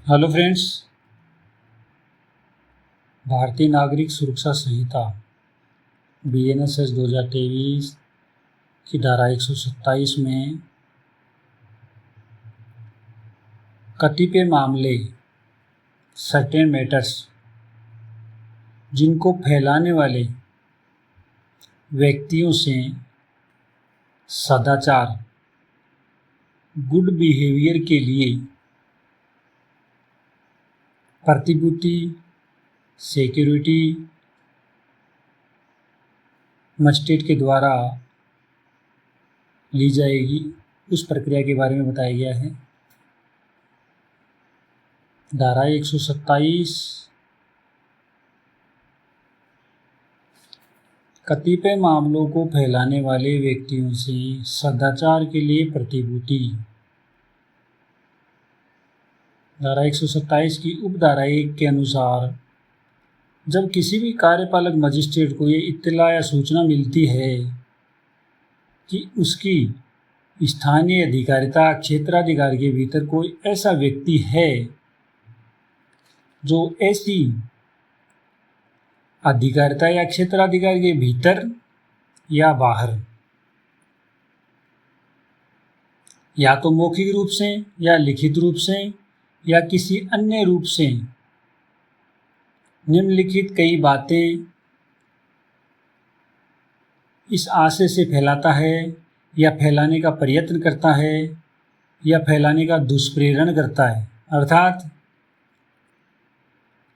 Hello friends. भारतीय नागरिक सुरक्षा संहिता BNSS 2023 की धारा 127 में कतिपय मामले सर्टेन मैटर्स जिनको फैलाने वाले व्यक्तियों से सदाचार गुड बिहेवियर के लिए प्रतिभूति सिक्योरिटी मजिस्ट्रेट के द्वारा ली जाएगी, उस प्रक्रिया के बारे में बताया गया है। धारा 127 कतिपय मामलों को फैलाने वाले व्यक्तियों से सदाचार के लिए प्रतिभूति। धारा 127 की उपधारा 1 के अनुसार जब किसी भी कार्यपालक मजिस्ट्रेट को ये इत्तला या सूचना मिलती है कि उसकी स्थानीय अधिकारिता क्षेत्राधिकार के भीतर कोई ऐसा व्यक्ति है जो ऐसी अधिकारिता या क्षेत्राधिकार के भीतर या बाहर या तो मौखिक रूप से या लिखित रूप से या किसी अन्य रूप से निम्नलिखित कई बातें इस आशय से फैलाता है या फैलाने का प्रयत्न करता है या फैलाने का दुष्प्रेरण करता है, अर्थात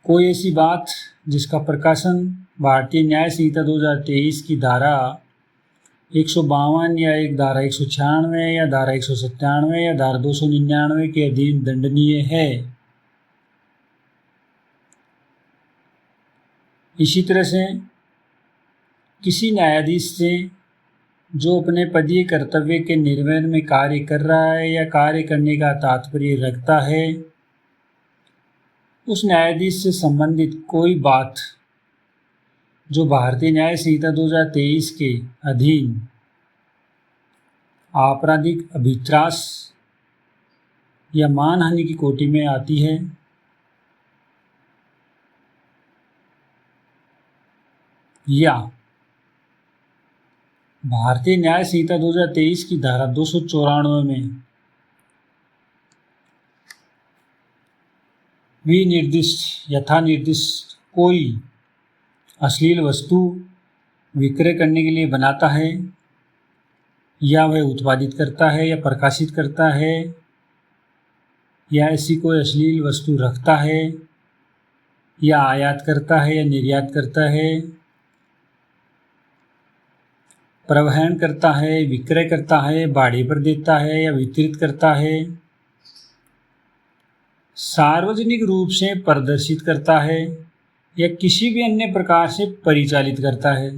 कोई ऐसी बात जिसका प्रकाशन भारतीय न्याय संहिता 2023 की धारा 152 या एक धारा 196 या धारा 197 या धारा 299 के अधीन दंडनीय है। इसी तरह से किसी न्यायाधीश से जो अपने पदीय कर्तव्य के निर्वहन में कार्य कर रहा है या कार्य करने का तात्पर्य रखता है, उस न्यायाधीश से संबंधित कोई बात जो भारतीय न्याय संहिता 2023 के अधीन आपराधिक अभित्रास या मानहानि की कोटि में आती है, या भारतीय न्याय संहिता 2023 की धारा 294 में विनिर्दिष्ट यथा निर्दिष्ट कोई अश्लील वस्तु विक्रय करने के लिए बनाता है या वह उत्पादित करता है या प्रकाशित करता है या ऐसी कोई अश्लील वस्तु रखता है या आयात करता है या निर्यात करता है, परिवहन करता है, विक्रय करता है, भाड़े पर देता है या वितरित करता है, सार्वजनिक रूप से प्रदर्शित करता है या किसी भी अन्य प्रकार से परिचालित करता है,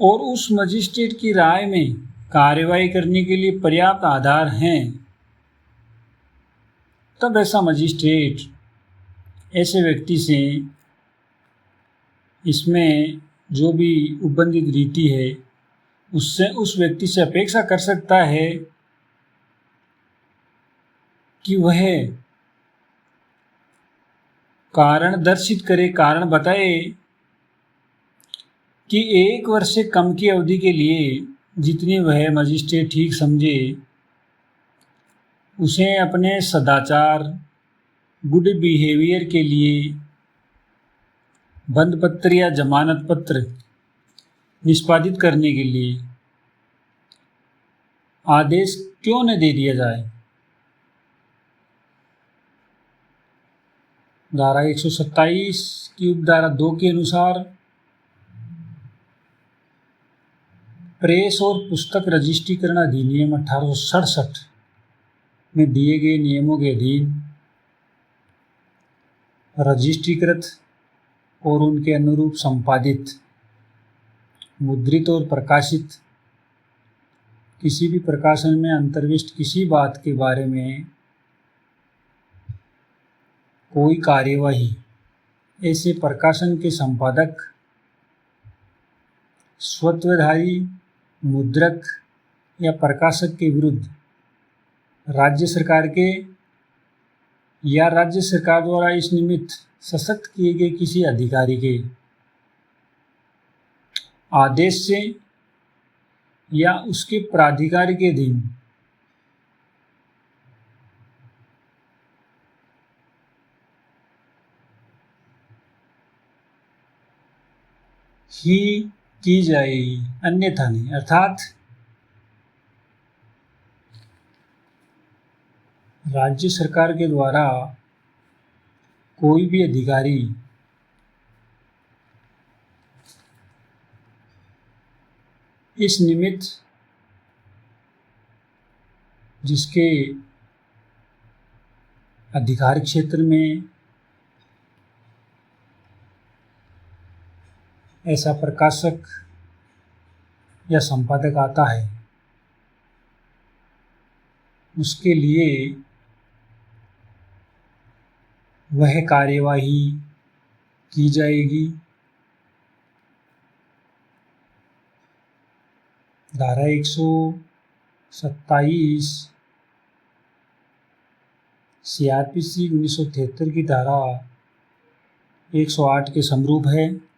और उस मजिस्ट्रेट की राय में कार्यवाही करने के लिए पर्याप्त आधार हैं, तब ऐसा मजिस्ट्रेट ऐसे व्यक्ति से इसमें जो भी उपबंधित रीति है उससे उस व्यक्ति से अपेक्षा कर सकता है कि वह कारण दर्शित करे, कारण बताए कि 1 वर्ष से कम की अवधि के लिए जितनी वह मजिस्ट्रेट ठीक समझे उसे अपने सदाचार गुड बिहेवियर के लिए बंद पत्र या जमानत पत्र निष्पादित करने के लिए आदेश क्यों न दे दिया जाए। धारा 127 की उपधारा 2 के अनुसार प्रेस और पुस्तक रजिस्ट्रीकरण अधिनियम 1867 में दिए गए नियमों के अधीन रजिस्ट्रीकृत और उनके अनुरूप संपादित, मुद्रित और प्रकाशित किसी भी प्रकाशन में अंतर्विष्ट किसी बात के बारे में कोई कार्यवाही ऐसे प्रकाशन के संपादक, स्वत्वधारी, मुद्रक या प्रकाशक के विरुद्ध राज्य सरकार के या राज्य सरकार द्वारा इस निमित्त सशक्त किए गए किसी अधिकारी के आदेश से या उसके प्राधिकार के अधीन ही की जाएगी, अन्यथा नहीं। अर्थात राज्य सरकार के द्वारा कोई भी अधिकारी इस निमित्त जिसके अधिकार क्षेत्र में ऐसा प्रकाशक या संपादक आता है, उसके लिए वह कार्यवाही की जाएगी। धारा 127 CRPC 1973 की धारा 108 के समरूप है।